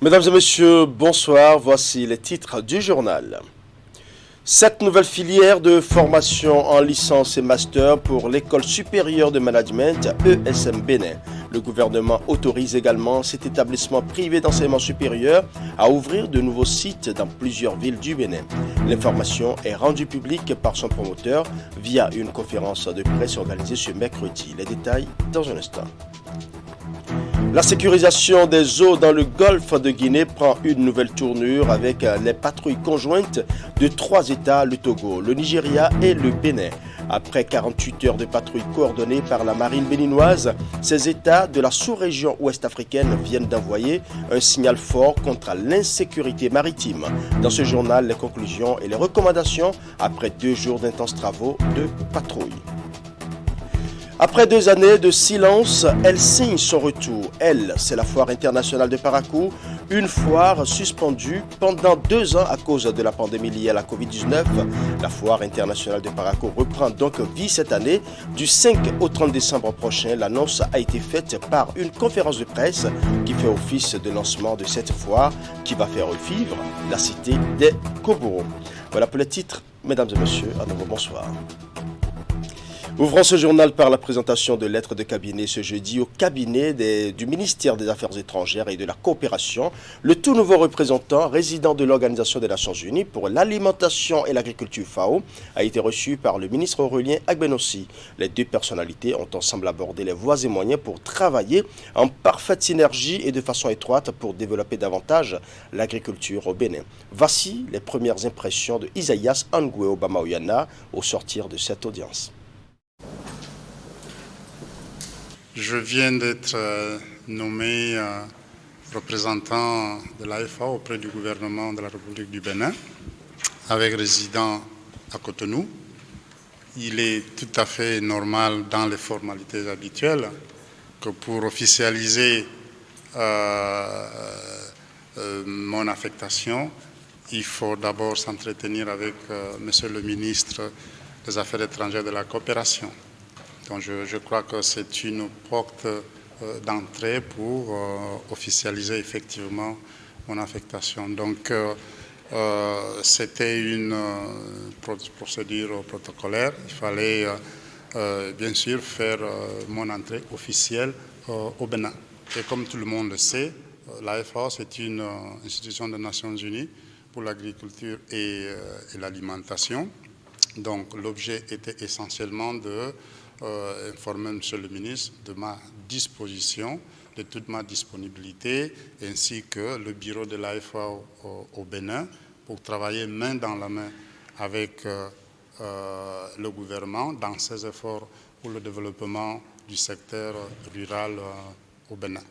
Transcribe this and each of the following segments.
Mesdames et messieurs, bonsoir. Voici les titres du journal. 7 nouvelles filières de formation en licence et master pour l'École supérieure de management ESM Bénin. Le gouvernement autorise également cet établissement privé d'enseignement supérieur à ouvrir de nouveaux sites dans plusieurs villes du Bénin. L'information est rendue publique par son promoteur via une conférence de presse organisée ce mercredi. Les détails dans un instant. La sécurisation des eaux dans le golfe de Guinée prend une nouvelle tournure avec les patrouilles conjointes de 3 États, le Togo, le Nigeria et le Bénin. Après 48 heures de patrouille coordonnées par la marine béninoise, ces États de la sous-région ouest-africaine viennent d'envoyer un signal fort contre l'insécurité maritime. Dans ce journal, les conclusions et les recommandations après 2 jours d'intenses travaux de patrouille. Après 2 années de silence, elle signe son retour. Elle, c'est la foire internationale de Parakou, une foire suspendue pendant 2 ans à cause de la pandémie liée à la Covid-19. La foire internationale de Parakou reprend donc vie cette année. Du 5 au 30 décembre prochain, l'annonce a été faite par une conférence de presse qui fait office de lancement de cette foire qui va faire revivre la cité des Koboro. Voilà pour les titres. Mesdames et messieurs, à nouveau bonsoir. Ouvrons ce journal par la présentation de lettres de cabinet ce jeudi au cabinet du ministère des Affaires étrangères et de la coopération. Le tout nouveau représentant résident de l'Organisation des Nations Unies pour l'alimentation et l'agriculture FAO a été reçu par le ministre aurélien Agbenossi. Les 2 personnalités ont ensemble abordé les voies et moyens pour travailler en parfaite synergie et de façon étroite pour développer davantage l'agriculture au Bénin. Voici les premières impressions de Isaïas Angwe Obama-Oyana au sortir de cette audience. Je viens d'être nommé représentant de l'AFA auprès du gouvernement de la République du Bénin, avec résident à Cotonou. Il est tout à fait normal dans les formalités habituelles que pour officialiser mon affectation, il faut d'abord s'entretenir avec Monsieur le ministre des Affaires étrangères de la coopération. Donc je crois que c'est une porte d'entrée pour officialiser effectivement mon affectation. Donc c'était une procédure protocolaire. Il fallait bien sûr faire mon entrée officielle au Bénin. Et comme tout le monde le sait, l'AFAO c'est une institution des Nations Unies pour l'agriculture et l'alimentation. Donc l'objet était essentiellement de informer M. le ministre de ma disposition, de toute ma disponibilité, ainsi que le bureau de l'AFA au Bénin, pour travailler main dans la main avec le gouvernement dans ses efforts pour le développement du secteur rural au Bénin.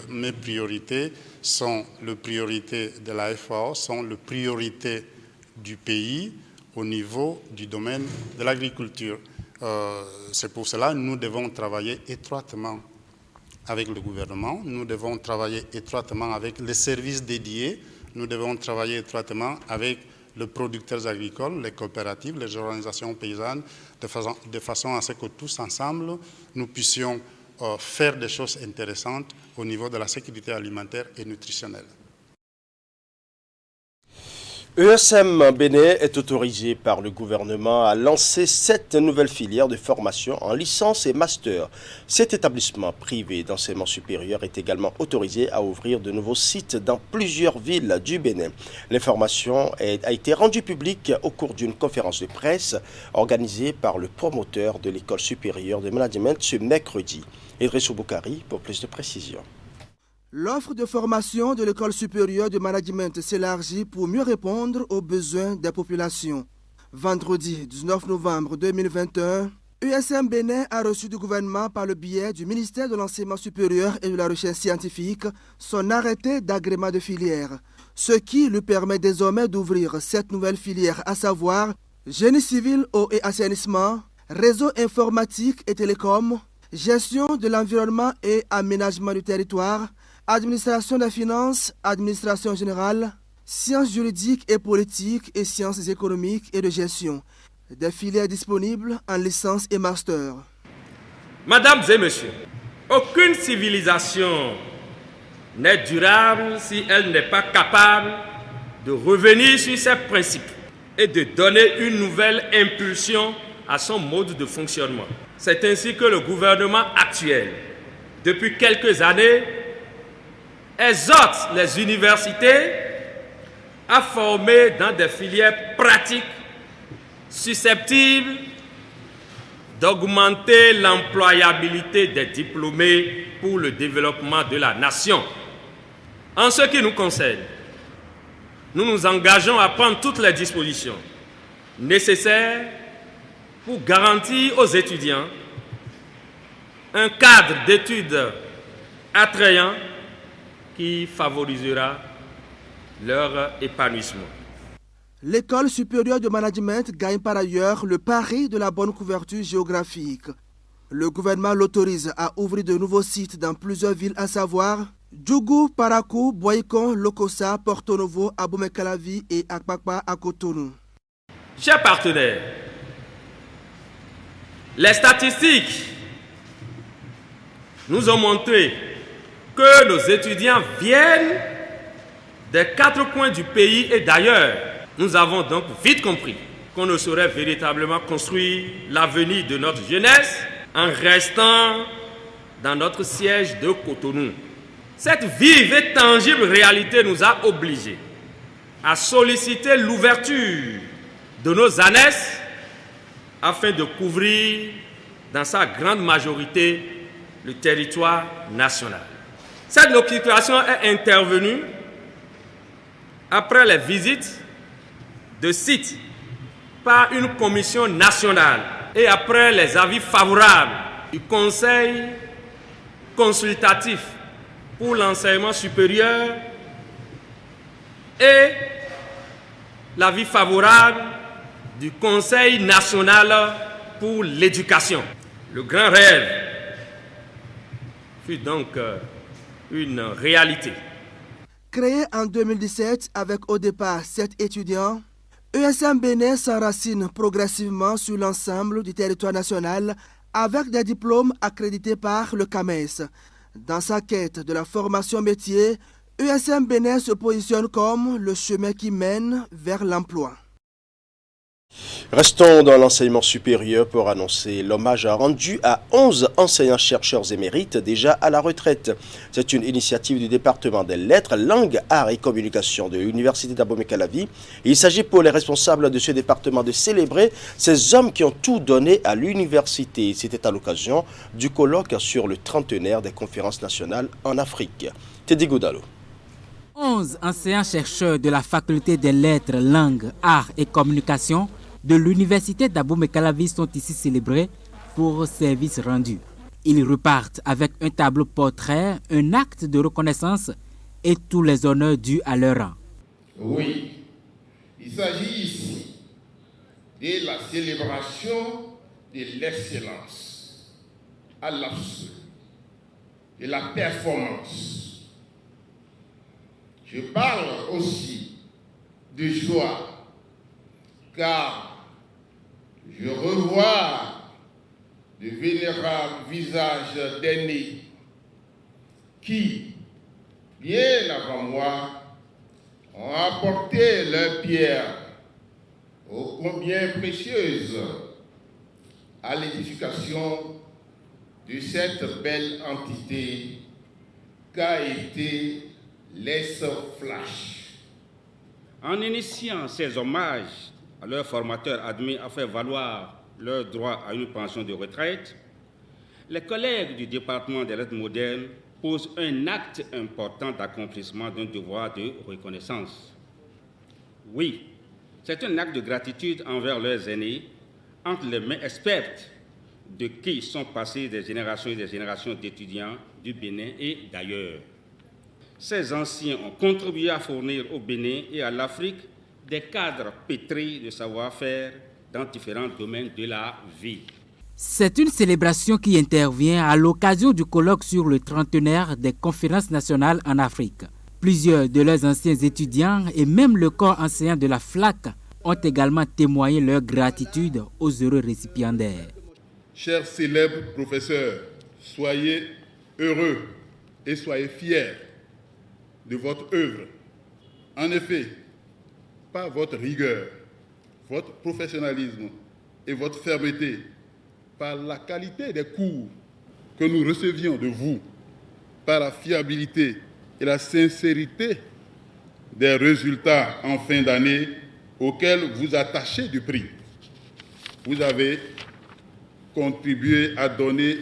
Mes priorités sont les priorités de l'AFA, sont les priorités du pays au niveau du domaine de l'agriculture. C'est pour cela que nous devons travailler étroitement avec le gouvernement, nous devons travailler étroitement avec les services dédiés, nous devons travailler étroitement avec les producteurs agricoles, les coopératives, les organisations paysannes, de façon à ce que tous ensemble, nous puissions faire des choses intéressantes au niveau de la sécurité alimentaire et nutritionnelle. ESM Bénin est autorisé par le gouvernement à lancer 7 nouvelles filières de formation en licence et master. Cet établissement privé d'enseignement supérieur est également autorisé à ouvrir de nouveaux sites dans plusieurs villes du Bénin. L'information a été rendue publique au cours d'une conférence de presse organisée par le promoteur de l'École supérieure de management ce mercredi. Idrissou Boukari pour plus de précisions. L'offre de formation de l'École supérieure de management s'élargit pour mieux répondre aux besoins des populations. Vendredi 19 novembre 2021, ESM Bénin a reçu du gouvernement par le biais du ministère de l'Enseignement supérieur et de la Recherche scientifique son arrêté d'agrément de filière, ce qui lui permet désormais d'ouvrir 7 nouvelles filières, à savoir génie civil, eau et assainissement, réseau informatique et télécom, gestion de l'environnement et aménagement du territoire, administration des finances, administration générale, sciences juridiques et politiques et sciences économiques et de gestion. Des filières disponibles en licence et master. Mesdames et messieurs, aucune civilisation n'est durable si elle n'est pas capable de revenir sur ses principes et de donner une nouvelle impulsion à son mode de fonctionnement. C'est ainsi que le gouvernement actuel, depuis quelques années, exhorte les universités à former dans des filières pratiques susceptibles d'augmenter l'employabilité des diplômés pour le développement de la nation. En ce qui nous concerne, nous nous engageons à prendre toutes les dispositions nécessaires pour garantir aux étudiants un cadre d'études attrayant qui favorisera leur épanouissement. L'école supérieure de management gagne par ailleurs le pari de la bonne couverture géographique. Le gouvernement l'autorise à ouvrir de nouveaux sites dans plusieurs villes, à savoir Djougou, Parakou, Boycon, Lokossa, Porto Novo, Abomey-Calavi et Akpakpa à Cotonou. Chers partenaires, les statistiques nous ont montré que nos étudiants viennent des 4 coins du pays et d'ailleurs. Nous avons donc vite compris qu'on ne saurait véritablement construire l'avenir de notre jeunesse en restant dans notre siège de Cotonou. Cette vive et tangible réalité nous a obligés à solliciter l'ouverture de nos ANES afin de couvrir dans sa grande majorité le territoire national. Cette notification est intervenue après les visites de sites par une commission nationale et après les avis favorables du Conseil consultatif pour l'enseignement supérieur et l'avis favorable du Conseil national pour l'éducation. Le grand rêve fut donc une réalité. Créé en 2017 avec au départ 7 étudiants, ESM Bénin s'enracine progressivement sur l'ensemble du territoire national avec des diplômes accrédités par le CAMES. Dans sa quête de la formation métier, ESM Bénin se positionne comme le chemin qui mène vers l'emploi. Restons dans l'enseignement supérieur pour annoncer l'hommage rendu à 11 enseignants-chercheurs émérites déjà à la retraite. C'est une initiative du département des lettres, langues, arts et communications de l'université d'Abomey-Calavi. Il s'agit pour les responsables de ce département de célébrer ces hommes qui ont tout donné à l'université. C'était à l'occasion du colloque sur le trentenaire des conférences nationales en Afrique. Teddy Goudalo. 11 enseignants-chercheurs de la faculté des lettres, langues, arts et communications de l'université d'Abomey-Calavi sont ici célébrés pour services rendus. Ils repartent avec un tableau portrait, un acte de reconnaissance et tous les honneurs dus à leur rang. Oui, il s'agit ici de la célébration de l'excellence à l'absolu, de la performance. Je parle aussi de joie, car je revois de vénérables visages d'aînés qui, bien avant moi, ont apporté leur pierre ô combien précieuse à l'édification de cette belle entité qu'a été l'ESFlash. En initiant ces hommages à leurs formateurs admis à faire valoir leur droit à une pension de retraite, les collègues du département des lettres modernes posent un acte important d'accomplissement d'un devoir de reconnaissance. Oui, c'est un acte de gratitude envers leurs aînés, entre les mains expertes de qui sont passées des générations et des générations d'étudiants du Bénin et d'ailleurs. Ces anciens ont contribué à fournir au Bénin et à l'Afrique des cadres pétris de savoir-faire dans différents domaines de la vie. C'est une célébration qui intervient à l'occasion du colloque sur le trentenaire des conférences nationales en Afrique. Plusieurs de leurs anciens étudiants et même le corps enseignant de la FLAC ont également témoigné leur gratitude aux heureux récipiendaires. Chers célèbres professeurs, soyez heureux et soyez fiers de votre œuvre. En effet, par votre rigueur, votre professionnalisme et votre fermeté, par la qualité des cours que nous recevions de vous, par la fiabilité et la sincérité des résultats en fin d'année auxquels vous attachez du prix, vous avez contribué à donner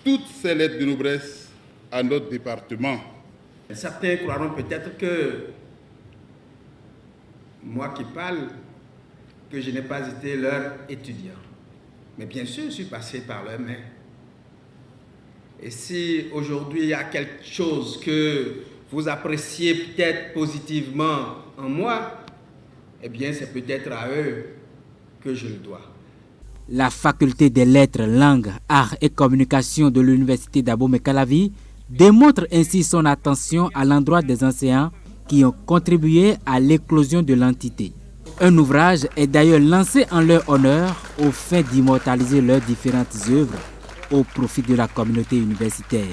toutes ces lettres de noblesse à notre département. Certains croiront peut-être que moi qui parle, que je n'ai pas été leur étudiant. Mais bien sûr, je suis passé par leurs mains. Et si aujourd'hui il y a quelque chose que vous appréciez peut-être positivement en moi, eh bien c'est peut-être à eux que je le dois. La faculté des lettres, langues, arts et communications de l'université d'Abomey-Calavi démontre ainsi son attention à l'endroit des enseignants qui ont contribué à l'éclosion de l'entité. Un ouvrage est d'ailleurs lancé en leur honneur au fin d'immortaliser leurs différentes œuvres au profit de la communauté universitaire.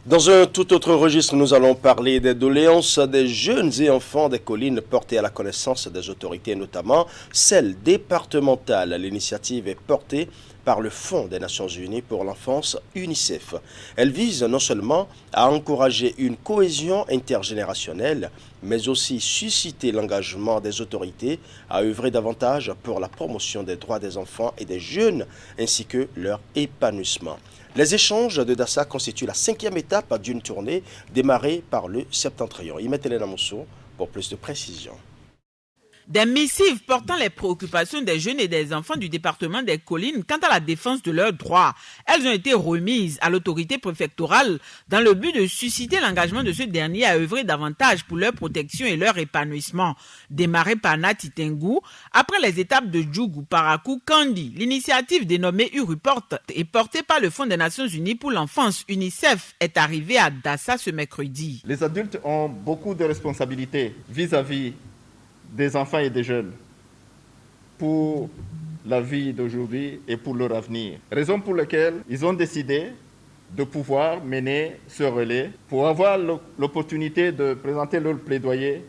Dans un tout autre registre, nous allons parler des doléances des jeunes et enfants des collines portées à la connaissance des autorités, notamment celles départementales. L'initiative est portée par le Fonds des Nations Unies pour l'enfance, UNICEF. Elle vise non seulement à encourager une cohésion intergénérationnelle, mais aussi susciter l'engagement des autorités à œuvrer davantage pour la promotion des droits des enfants et des jeunes, ainsi que leur épanouissement. Les échanges de Dassa constituent la 5e étape d'une tournée démarrée par le Septentrion. Y mettez-les dans pour plus de précisions. Des missives portant les préoccupations des jeunes et des enfants du département des Collines quant à la défense de leurs droits. Elles ont été remises à l'autorité préfectorale dans le but de susciter l'engagement de ce dernier à œuvrer davantage pour leur protection et leur épanouissement. Démarrée par Nati Tengu, après les étapes de Djougou, Parakou, Kandi, l'initiative dénommée U-Report et portée par le Fonds des Nations Unies pour l'enfance, UNICEF, est arrivée à Dassa ce mercredi. Les adultes ont beaucoup de responsabilités vis-à-vis des enfants et des jeunes pour la vie d'aujourd'hui et pour leur avenir. Raison pour laquelle ils ont décidé de pouvoir mener ce relais pour avoir l'opportunité de présenter leur plaidoyer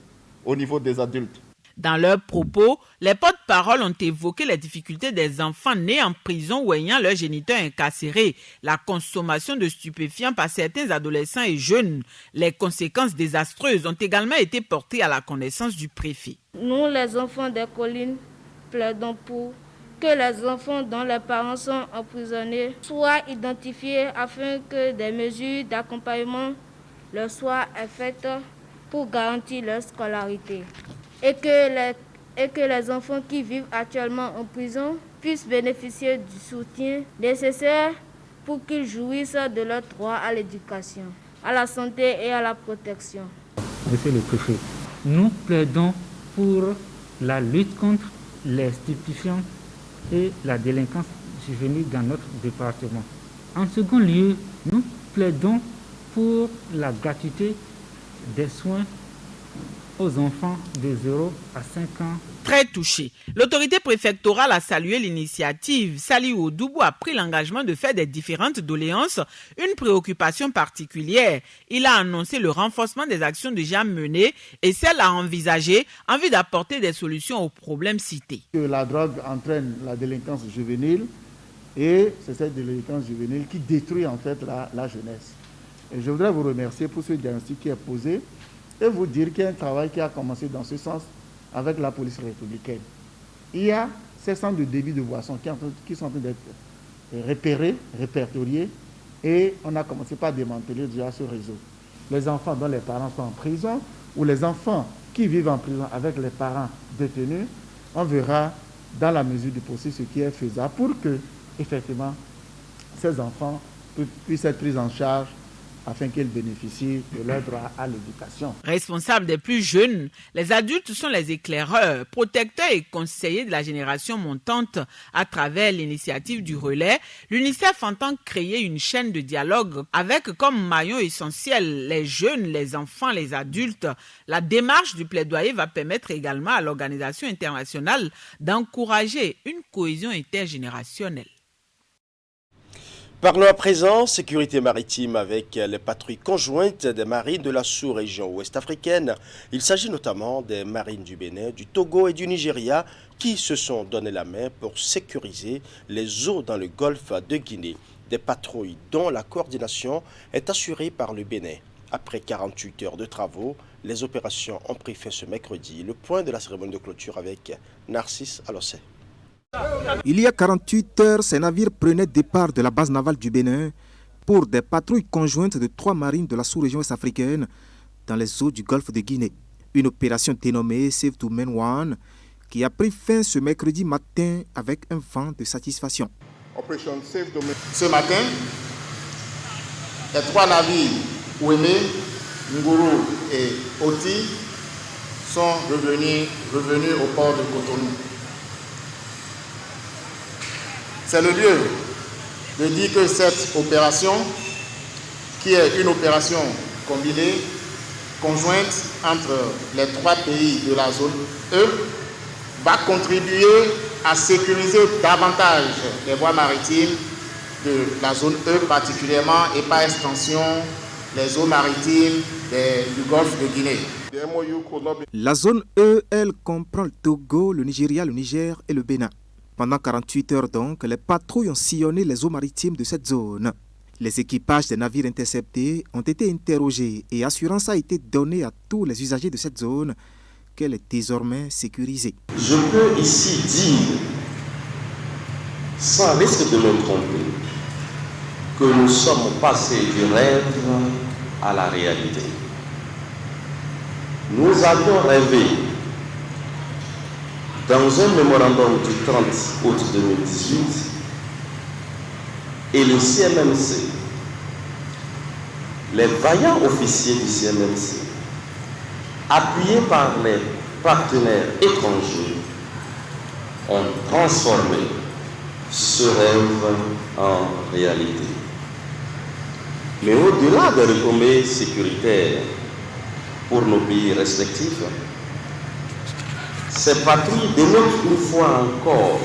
au niveau des adultes. Dans leurs propos, les porte-paroles ont évoqué les difficultés des enfants nés en prison ou ayant leurs géniteurs incarcérés, la consommation de stupéfiants par certains adolescents et jeunes. Les conséquences désastreuses ont également été portées à la connaissance du préfet. Nous, les enfants des collines, plaidons pour que les enfants dont les parents sont emprisonnés soient identifiés afin que des mesures d'accompagnement leur soient faites pour garantir leur scolarité. Et que les enfants qui vivent actuellement en prison puissent bénéficier du soutien nécessaire pour qu'ils jouissent de leur droit à l'éducation, à la santé et à la protection. Monsieur le préfet, nous plaidons pour la lutte contre les stupéfiants et la délinquance juvénile dans notre département. En second lieu, nous plaidons pour la gratuité des soins aux enfants de 0 à 5 ans. Très touché, l'autorité préfectorale a salué l'initiative. Saliou Odoubou a pris l'engagement de faire des différentes doléances une préoccupation particulière. Il a annoncé le renforcement des actions déjà menées et celles à envisager en vue d'apporter des solutions aux problèmes cités. Que la drogue entraîne la délinquance juvénile et c'est cette délinquance juvénile qui détruit en fait la jeunesse. Et je voudrais vous remercier pour ce diagnostic qui est posé et vous dire qu'il y a un travail qui a commencé dans ce sens avec la police républicaine. Il y a ces centres de débit de boissons qui sont en train d'être repérés, répertoriés, et on a commencé par démanteler déjà ce réseau. Les enfants dont les parents sont en prison ou les enfants qui vivent en prison avec les parents détenus, on verra dans la mesure du possible ce qui est faisable pour que, effectivement, ces enfants puissent être pris en charge afin qu'ils bénéficient de leur droit à l'éducation. Responsables des plus jeunes, les adultes sont les éclaireurs, protecteurs et conseillers de la génération montante. À travers l'initiative du relais, l'UNICEF entend créer une chaîne de dialogue avec comme maillon essentiel les jeunes, les enfants, les adultes. La démarche du plaidoyer va permettre également à l'organisation internationale d'encourager une cohésion intergénérationnelle. Parlons à présent sécurité maritime avec les patrouilles conjointes des marines de la sous-région ouest africaine. Il s'agit notamment des marines du Bénin, du Togo et du Nigeria qui se sont donné la main pour sécuriser les eaux dans le golfe de Guinée. Des patrouilles dont la coordination est assurée par le Bénin. Après 48 heures de travaux, les opérations ont pris fin ce mercredi. Le point de la cérémonie de clôture avec Narcisse Alossé. Il y a 48 heures, ces navires prenaient départ de la base navale du Bénin pour des patrouilles conjointes de 3 marines de la sous-région ouest-africaine dans les eaux du golfe de Guinée. Une opération dénommée Save to Men One qui a pris fin ce mercredi matin avec un vent de satisfaction. Ce matin, les 3 navires Ouémé, Nguru et Oti sont revenus au port de Cotonou. C'est le lieu de dire que cette opération, qui est une opération combinée, conjointe entre les 3 pays de la zone E, va contribuer à sécuriser davantage les voies maritimes de la zone E particulièrement et par extension les eaux maritimes du golfe de Guinée. La zone E, elle comprend le Togo, le Nigeria, le Niger et le Bénin. Pendant 48 heures donc, les patrouilles ont sillonné les eaux maritimes de cette zone. Les équipages des navires interceptés ont été interrogés et assurance a été donnée à tous les usagers de cette zone qu'elle est désormais sécurisée. Je peux ici dire, sans risque de me tromper, que nous sommes passés du rêve à la réalité. Nous avions rêvé dans un mémorandum du 30 août 2018 et le CMMC, les vaillants officiers du CMMC, appuyés par les partenaires étrangers, ont transformé ce rêve en réalité. Mais au-delà des retombées sécuritaires pour nos pays respectifs, ces patrouilles démontrent une fois encore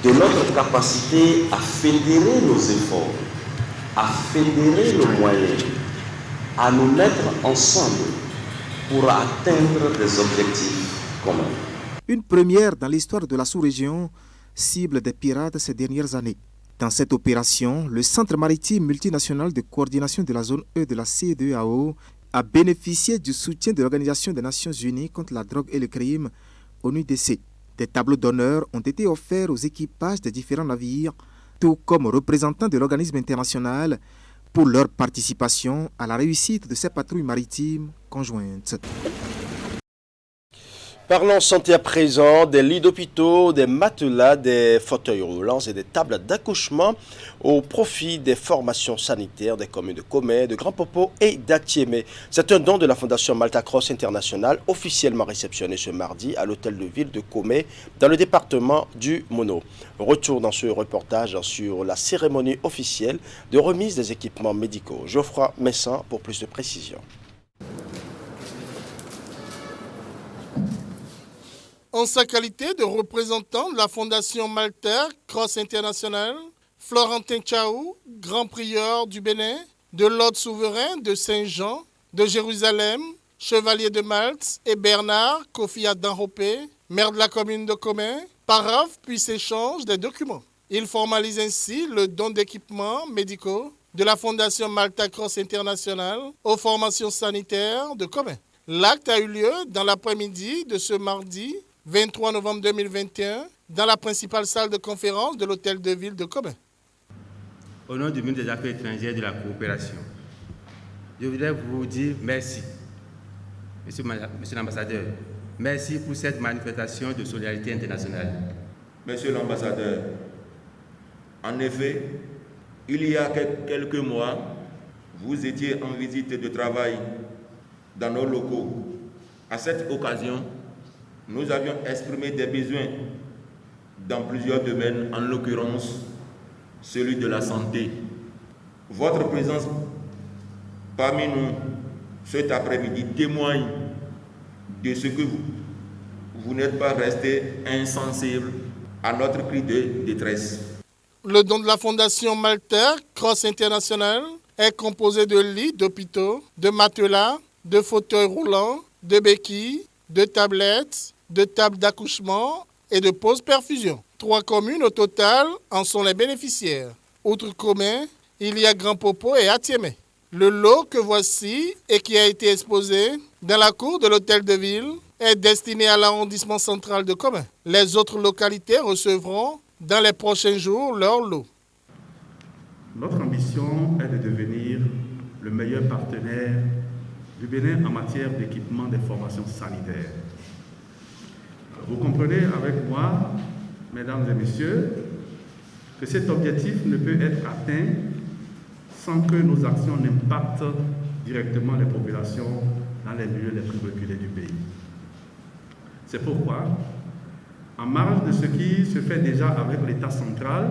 de notre capacité à fédérer nos efforts, à fédérer nos moyens, à nous mettre ensemble pour atteindre des objectifs communs. Une première dans l'histoire de la sous-région cible des pirates ces dernières années. Dans cette opération, le Centre maritime multinational de coordination de la zone E de la CEDEAO a bénéficié du soutien de l'Organisation des Nations Unies contre la drogue et le crime, ONUDC. Des tableaux d'honneur ont été offerts aux équipages des différents navires, tout comme aux représentants de l'organisme international, pour leur participation à la réussite de ces patrouilles maritimes conjointes. Parlons santé à présent, des lits d'hôpitaux, des matelas, des fauteuils roulants et des tables d'accouchement au profit des formations sanitaires des communes de Comé, de Grand Popo et d'Atiémé. C'est un don de la Fondation Malta Cross International officiellement réceptionné ce mardi à l'hôtel de ville de Comé dans le département du Mono. Retour dans ce reportage sur la cérémonie officielle de remise des équipements médicaux. Geoffroy Messan pour plus de précisions. En sa qualité de représentant de la Fondation Malta Cross International, Florentin Tchaou, grand prieur du Bénin, de l'ordre souverain de Saint-Jean, de Jérusalem, chevalier de Malte, et Bernard Kofi Adan-Hopé, maire de la commune de Comé, paraphe puis s'échange des documents. Il formalise ainsi le don d'équipements médicaux de la Fondation Malta Cross International aux formations sanitaires de Comé. L'acte a eu lieu dans l'après-midi de ce mardi 23 novembre 2021, dans la principale salle de conférence de l'hôtel de ville de Comé. Au nom du ministre des Affaires étrangères et de la coopération, je voudrais vous dire merci, monsieur l'ambassadeur. Merci pour cette manifestation de solidarité internationale. Monsieur l'ambassadeur, en effet, il y a quelques mois, vous étiez en visite de travail dans nos locaux. À cette occasion, nous avions exprimé des besoins dans plusieurs domaines, en l'occurrence celui de la santé. Votre présence parmi nous cet après-midi témoigne de ce que vous n'êtes pas resté insensible à notre cri de détresse. Le don de la Fondation Malter Cross International est composé de lits d'hôpitaux, de matelas, de fauteuils roulants, de béquilles, de tablettes, de tables d'accouchement et de pauses perfusion. 3 communes au total en sont les bénéficiaires. Outre Comé, il y a Grand Popo et Atiémé. Le lot que voici et qui a été exposé dans la cour de l'hôtel de ville est destiné à l'arrondissement central de Comé. Les autres localités recevront dans les prochains jours leur lot. Notre ambition est de devenir le meilleur partenaire du Bénin en matière d'équipement des formations sanitaires. Vous comprenez avec moi, mesdames et messieurs, que cet objectif ne peut être atteint sans que nos actions n'impactent directement les populations dans les milieux les plus reculés du pays. C'est pourquoi, en marge de ce qui se fait déjà avec l'État central,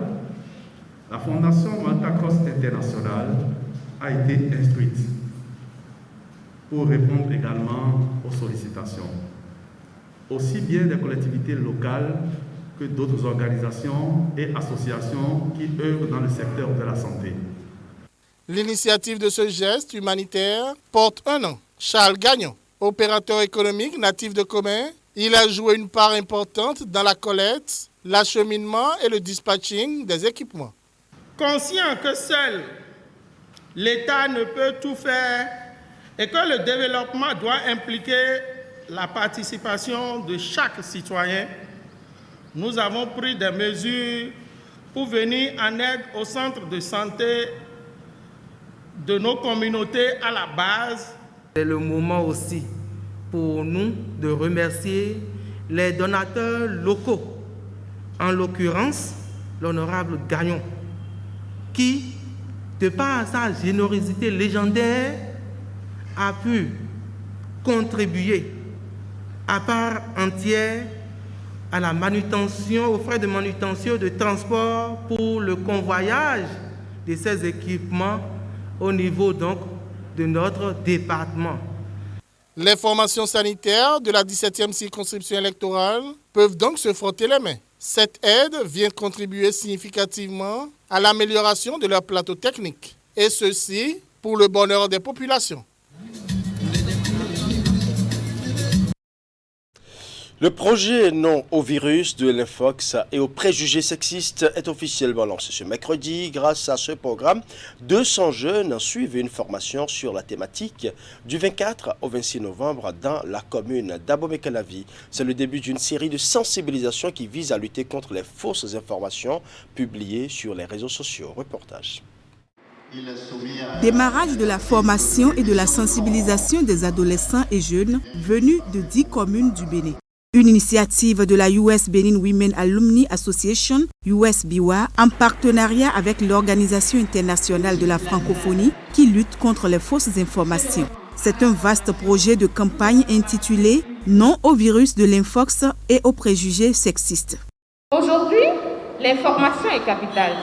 la Fondation Malta Cross International a été instruite pour répondre également aux sollicitations, aussi bien des collectivités locales que d'autres organisations et associations qui œuvrent dans le secteur de la santé. L'initiative de ce geste humanitaire porte un nom, Charles Gagnon, opérateur économique natif de Comé. Il a joué une part importante dans la collecte, l'acheminement et le dispatching des équipements. Conscient que seul l'État ne peut tout faire et que le développement doit impliquer la participation de chaque citoyen, nous avons pris des mesures pour venir en aide aux centres de santé de nos communautés à la base. C'est le moment aussi pour nous de remercier les donateurs locaux, en l'occurrence l'honorable Gagnon, qui, de par sa générosité légendaire, a pu contribuer à part entière à la manutention, aux frais de manutention, de transport pour le convoyage de ces équipements au niveau donc de notre département. Les formations sanitaires de la 17e circonscription électorale peuvent donc se frotter les mains. Cette aide vient contribuer significativement à l'amélioration de leur plateau technique, et ceci pour le bonheur des populations. Le projet non au virus de l'infox et aux préjugés sexistes est officiellement lancé ce mercredi. Grâce à ce programme, 200 jeunes suivent une formation sur la thématique du 24 au 26 novembre dans la commune d'Abomey-Calavi. C'est le début d'une série de sensibilisations qui vise à lutter contre les fausses informations publiées sur les réseaux sociaux. Reportage. Démarrage de la formation et de la sensibilisation des adolescents et jeunes venus de 10 communes du Bénin. Une initiative de la US Benin Women Alumni Association, USBWA, en partenariat avec l'Organisation internationale de la francophonie qui lutte contre les fausses informations. C'est un vaste projet de campagne intitulé « Non au virus de l'infox et aux préjugés sexistes ». Aujourd'hui, l'information est capitale.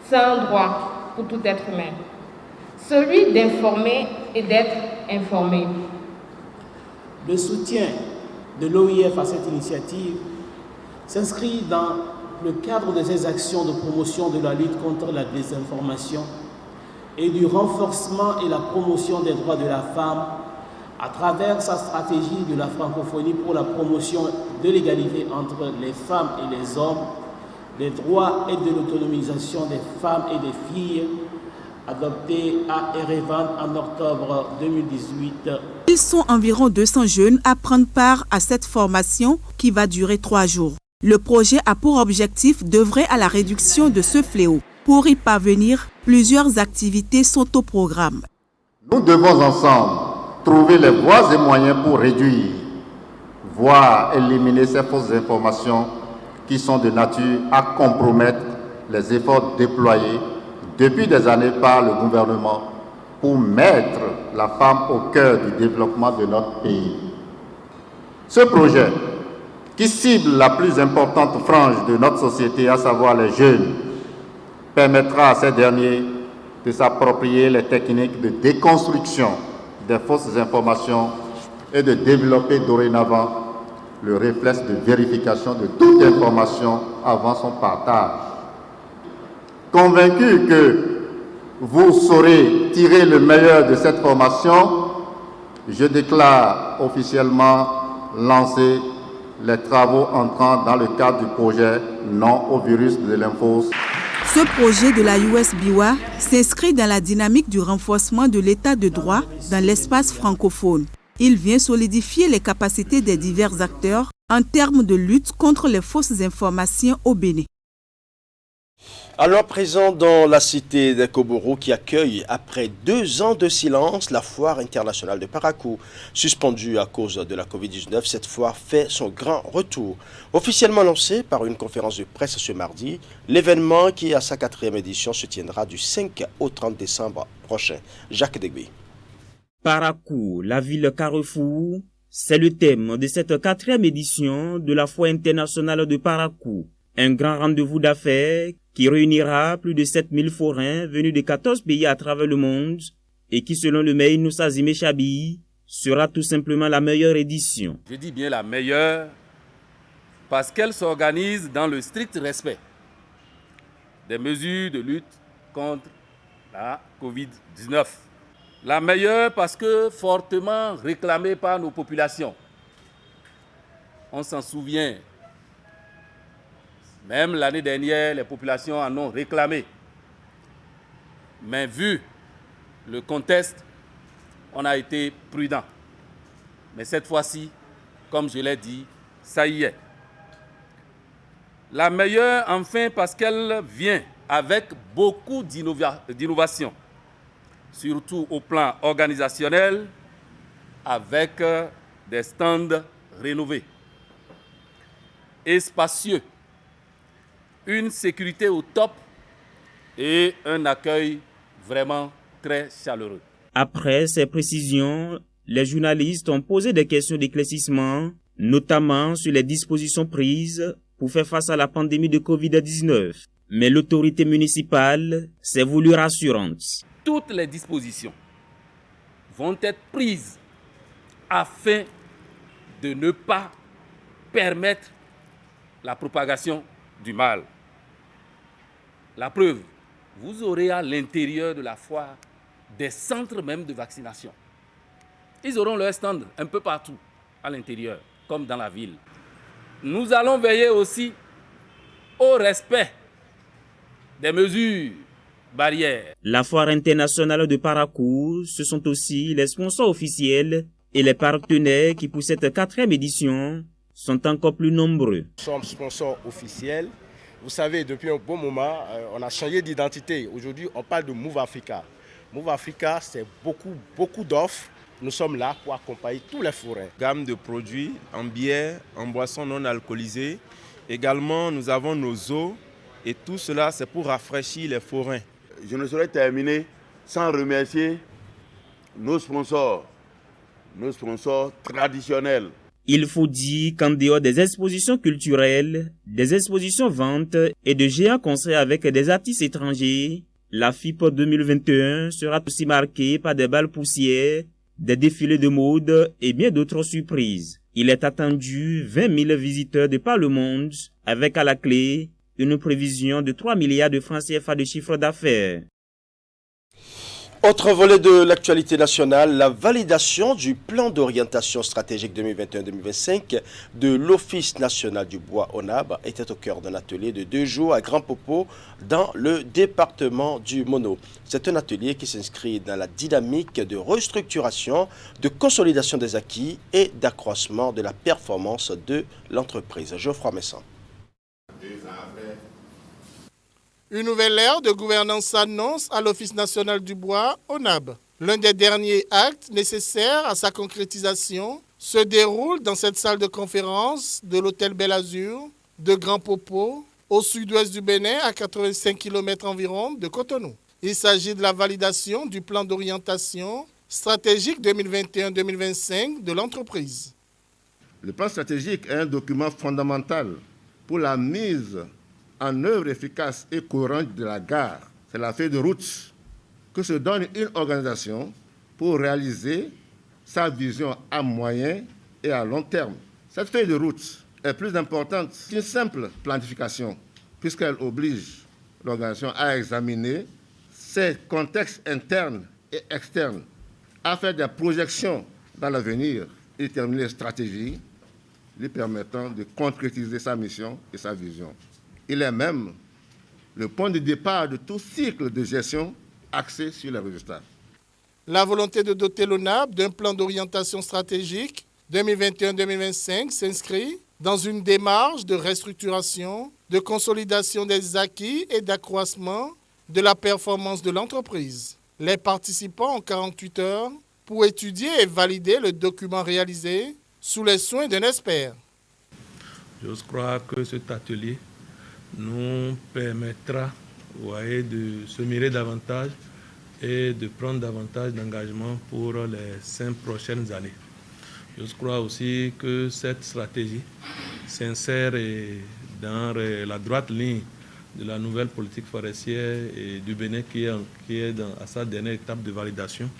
C'est un droit pour tout être humain. Celui d'informer et d'être informé. Le soutien de l'OIF à cette initiative s'inscrit dans le cadre de ses actions de promotion de la lutte contre la désinformation et du renforcement et la promotion des droits de la femme à travers sa stratégie de la francophonie pour la promotion de l'égalité entre les femmes et les hommes, des droits et de l'autonomisation des femmes et des filles, adopté à Erevan en octobre 2018. Ils sont environ 200 jeunes à prendre part à cette formation qui va durer 3 jours. Le projet a pour objectif d'œuvrer à la réduction de ce fléau. Pour y parvenir, plusieurs activités sont au programme. Nous devons ensemble trouver les voies et moyens pour réduire, voire éliminer ces fausses informations qui sont de nature à compromettre les efforts déployés depuis des années par le gouvernement pour mettre la femme au cœur du développement de notre pays. Ce projet, qui cible la plus importante frange de notre société, à savoir les jeunes, permettra à ces derniers de s'approprier les techniques de déconstruction des fausses informations et de développer dorénavant le réflexe de vérification de toute information avant son partage. Convaincu que vous saurez tirer le meilleur de cette formation, je déclare officiellement lancer les travaux entrant dans le cadre du projet Non au virus de l'info. Ce projet de la US-BIWA s'inscrit dans la dynamique du renforcement de l'état de droit dans l'espace francophone. Il vient solidifier les capacités des divers acteurs en termes de lutte contre les fausses informations au Bénin. Alors présent dans la cité de Koboro qui accueille après 2 ans de silence la foire internationale de Parakou. Suspendue à cause de la Covid-19, cette foire fait son grand retour. Officiellement lancée par une conférence de presse ce mardi, l'événement qui à sa 4e édition se tiendra du 5 au 30 décembre prochain. Jacques Degby. Parakou, la ville carrefour, c'est le thème de cette 4e édition de la foire internationale de Parakou. Un grand rendez-vous d'affaires qui réunira plus de 7000 forains venus de 14 pays à travers le monde et qui, selon le maire Inoussa Zimé Chabi, sera tout simplement la meilleure édition. Je dis bien la meilleure parce qu'elle s'organise dans le strict respect des mesures de lutte contre la Covid-19. La meilleure parce que fortement réclamée par nos populations. On s'en souvient. Même l'année dernière, les populations en ont réclamé. Mais vu le contexte, on a été prudent. Mais cette fois-ci, comme je l'ai dit, ça y est. La meilleure, enfin, parce qu'elle vient avec beaucoup d'innovation, surtout au plan organisationnel, avec des stands rénovés et spacieux. Une sécurité au top et un accueil vraiment très chaleureux. Après ces précisions, les journalistes ont posé des questions d'éclaircissement, notamment sur les dispositions prises pour faire face à la pandémie de Covid-19. Mais l'autorité municipale s'est voulue rassurante. Toutes les dispositions vont être prises afin de ne pas permettre la propagation du mal. La preuve, vous aurez à l'intérieur de la foire des centres même de vaccination. Ils auront leur stand un peu partout à l'intérieur, comme dans la ville. Nous allons veiller aussi au respect des mesures barrières. La foire internationale de Parakou, ce sont aussi les sponsors officiels et les partenaires qui, pour cette 4e édition, sont encore plus nombreux. Nous sommes sponsors officiels. Vous savez, depuis un bon moment, on a changé d'identité. Aujourd'hui, on parle de Move Africa. Move Africa, c'est beaucoup d'offres. Nous sommes là pour accompagner tous les forains. Gamme de produits en bière, en boissons non alcoolisées. Également, nous avons nos eaux et tout cela, c'est pour rafraîchir les forains. Je ne saurais terminer sans remercier nos sponsors traditionnels. Il faut dire qu'en dehors des expositions culturelles, des expositions ventes et de géants concerts avec des artistes étrangers, la FIP 2021 sera aussi marquée par des balles poussières, des défilés de mode et bien d'autres surprises. Il est attendu 20 000 visiteurs de par le monde, avec à la clé une prévision de 3 milliards de francs CFA de chiffre d'affaires. Autre volet de l'actualité nationale, la validation du plan d'orientation stratégique 2021-2025 de l'Office national du bois ONAB était au cœur d'un atelier de 2 jours à Grand Popo dans le département du Mono. C'est un atelier qui s'inscrit dans la dynamique de restructuration, de consolidation des acquis et d'accroissement de la performance de l'entreprise. Geoffroy Messan. Une nouvelle ère de gouvernance s'annonce à l'Office national du bois, ONAB. L'un des derniers actes nécessaires à sa concrétisation se déroule dans cette salle de conférence de l'hôtel Bel Azur de Grand Popo, au sud-ouest du Bénin, à 85 km environ de Cotonou. Il s'agit de la validation du plan d'orientation stratégique 2021-2025 de l'entreprise. Le plan stratégique est un document fondamental pour la mise en œuvre efficace et courante de la gare. C'est la feuille de route que se donne une organisation pour réaliser sa vision à moyen et à long terme. Cette feuille de route est plus importante qu'une simple planification, puisqu'elle oblige l'organisation a examiné ces contextes internes et externes, a fait des projections dans l'avenir et déterminer les stratégies lui permettant de concrétiser sa mission et sa vision. Il est même le point de départ de tout cycle de gestion axé sur les résultats. La volonté de doter l'ONAB d'un plan d'orientation stratégique 2021-2025 s'inscrit dans une démarche de restructuration, de consolidation des acquis et d'accroissement de la performance de l'entreprise. Les participants ont 48 heures pour étudier et valider le document réalisé sous les soins d'un expert. Je crois que cet atelier nous permettra de se mirer davantage et de prendre davantage d'engagement pour les 5 prochaines années. Je crois aussi que cette stratégie s'insère dans la droite ligne de la nouvelle politique forestière et du Bénin qui est à sa dernière étape de validation.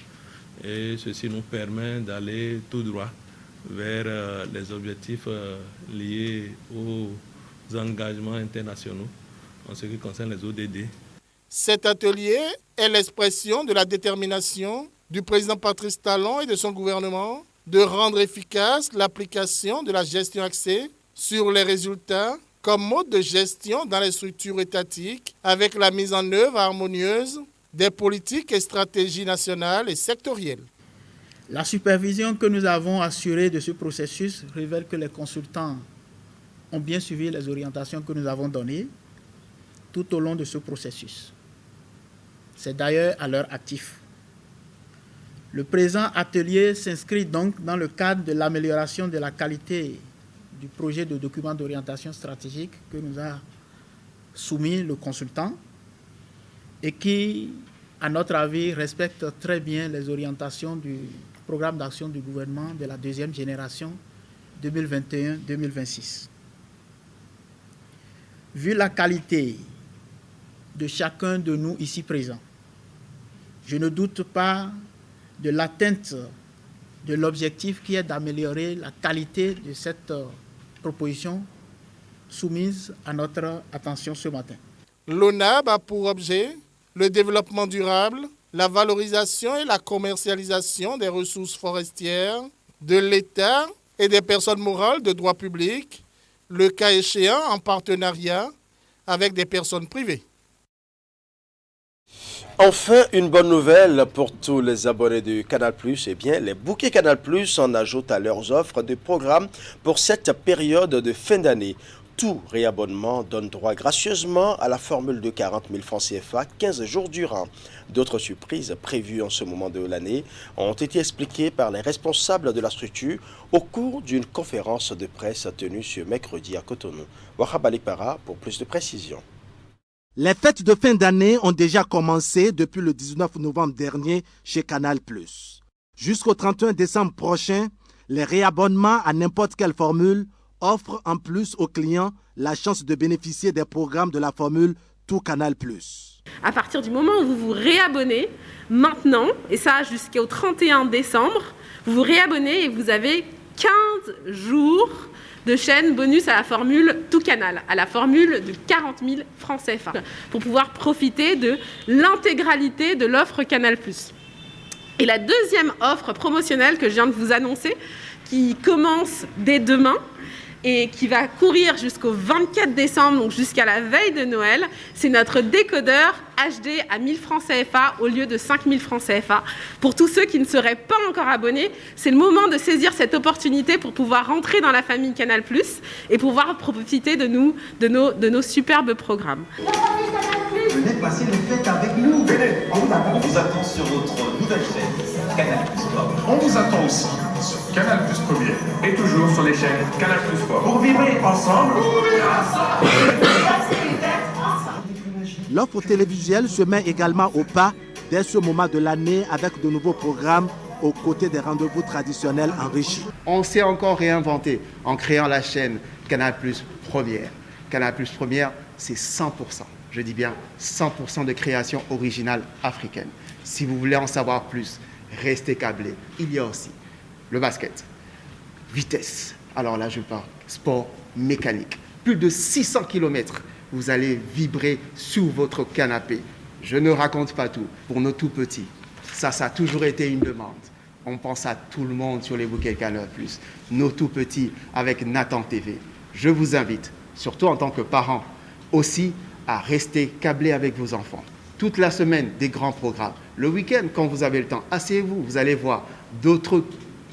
Et ceci nous permet d'aller tout droit vers les objectifs liés aux engagements internationaux en ce qui concerne les ODD. Cet atelier est l'expression de la détermination du président Patrice Talon et de son gouvernement de rendre efficace l'application de la gestion axée sur les résultats comme mode de gestion dans les structures étatiques avec la mise en œuvre harmonieuse des politiques et stratégies nationales et sectorielles. La supervision que nous avons assurée de ce processus révèle que les consultants ont bien suivi les orientations que nous avons données tout au long de ce processus. C'est d'ailleurs à leur actif. Le présent atelier s'inscrit donc dans le cadre de l'amélioration de la qualité du projet de document d'orientation stratégique que nous a soumis le consultant et qui, à notre avis, respecte très bien les orientations du programme d'action du gouvernement de la deuxième génération 2021-2026. Vu la qualité de chacun de nous ici présents, je ne doute pas de l'atteinte de l'objectif qui est d'améliorer la qualité de cette proposition soumise à notre attention ce matin. L'ONAB a pour objet le développement durable, la valorisation et la commercialisation des ressources forestières de l'État et des personnes morales de droit public, le cas échéant en partenariat avec des personnes privées. Enfin, une bonne nouvelle pour tous les abonnés de Canal+. Eh bien, les bouquets Canal+ en ajoutent à leurs offres de programmes pour cette période de fin d'année. Tout réabonnement donne droit gracieusement à la formule de 40 000 francs CFA 15 jours durant. D'autres surprises prévues en ce moment de l'année ont été expliquées par les responsables de la structure au cours d'une conférence de presse tenue ce mercredi à Cotonou. Wahab Alikpara pour plus de précisions. Les fêtes de fin d'année ont déjà commencé depuis le 19 novembre dernier chez Canal+. Jusqu'au 31 décembre prochain, les réabonnements à n'importe quelle formule offrent en plus aux clients la chance de bénéficier des programmes de la formule Tout Canal+. À partir du moment où vous vous réabonnez, maintenant, et ça jusqu'au 31 décembre, vous vous réabonnez et vous avez 15 jours de chaîne bonus à la formule Tout Canal, à la formule de 40 000 francs CFA, pour pouvoir profiter de l'intégralité de l'offre Canal+. Et la deuxième offre promotionnelle que je viens de vous annoncer, qui commence dès demain, et qui va courir jusqu'au 24 décembre, donc jusqu'à la veille de Noël, c'est notre décodeur HD à 1000 francs CFA au lieu de 5000 francs CFA. Pour tous ceux qui ne seraient pas encore abonnés, c'est le moment de saisir cette opportunité pour pouvoir rentrer dans la famille Canal+, et pouvoir profiter de nos superbes programmes. Venez passer les fêtes avec nous. Venez, on vous attend sur votre nouvelle chaîne, Canal+. On vous attend aussi sur Canal+ Première et toujours sur les chaînes Canal+ Sport. Pour vibrer ensemble. L'offre télévisuelle se met également au pas dès ce moment de l'année avec de nouveaux programmes aux côtés des rendez-vous traditionnels enrichis. On s'est encore réinventé en créant la chaîne Canal+ Première. Canal+ Première, c'est 100%. Je dis bien 100% de création originale africaine. Si vous voulez en savoir plus, restez câblés. Il y a aussi le basket, vitesse. Alors là, je parle sport mécanique. Plus de 600 km vous allez vibrer sous votre canapé. Je ne raconte pas tout. Pour nos tout petits, ça a toujours été une demande. On pense à tout le monde sur les bouquets Canal+. Nos tout petits avec Nathan TV. Je vous invite, surtout en tant que parents, aussi à rester câblés avec vos enfants. Toute la semaine, des grands programmes. Le week-end, quand vous avez le temps, asseyez-vous, vous allez voir d'autres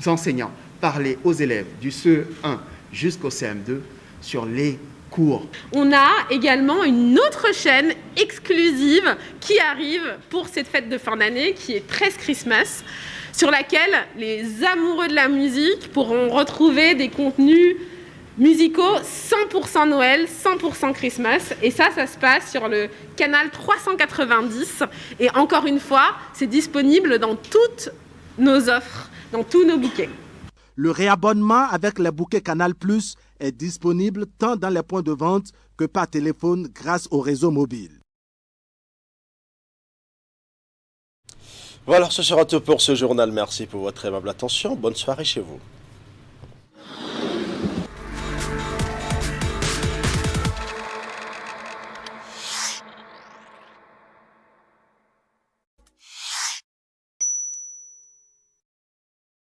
enseignants parler aux élèves du CE1 jusqu'au CM2 sur les cours. On a également une autre chaîne exclusive qui arrive pour cette fête de fin d'année qui est 13 Christmas, sur laquelle les amoureux de la musique pourront retrouver des contenus musicaux 100% Noël, 100% Christmas. Et ça se passe sur le canal 390. Et encore une fois, c'est disponible dans toutes nos offres, dans tous nos bouquets. Le réabonnement avec les bouquets Canal+ est disponible tant dans les points de vente que par téléphone grâce au réseau mobile. Voilà, ce sera tout pour ce journal. Merci pour votre aimable attention. Bonne soirée chez vous.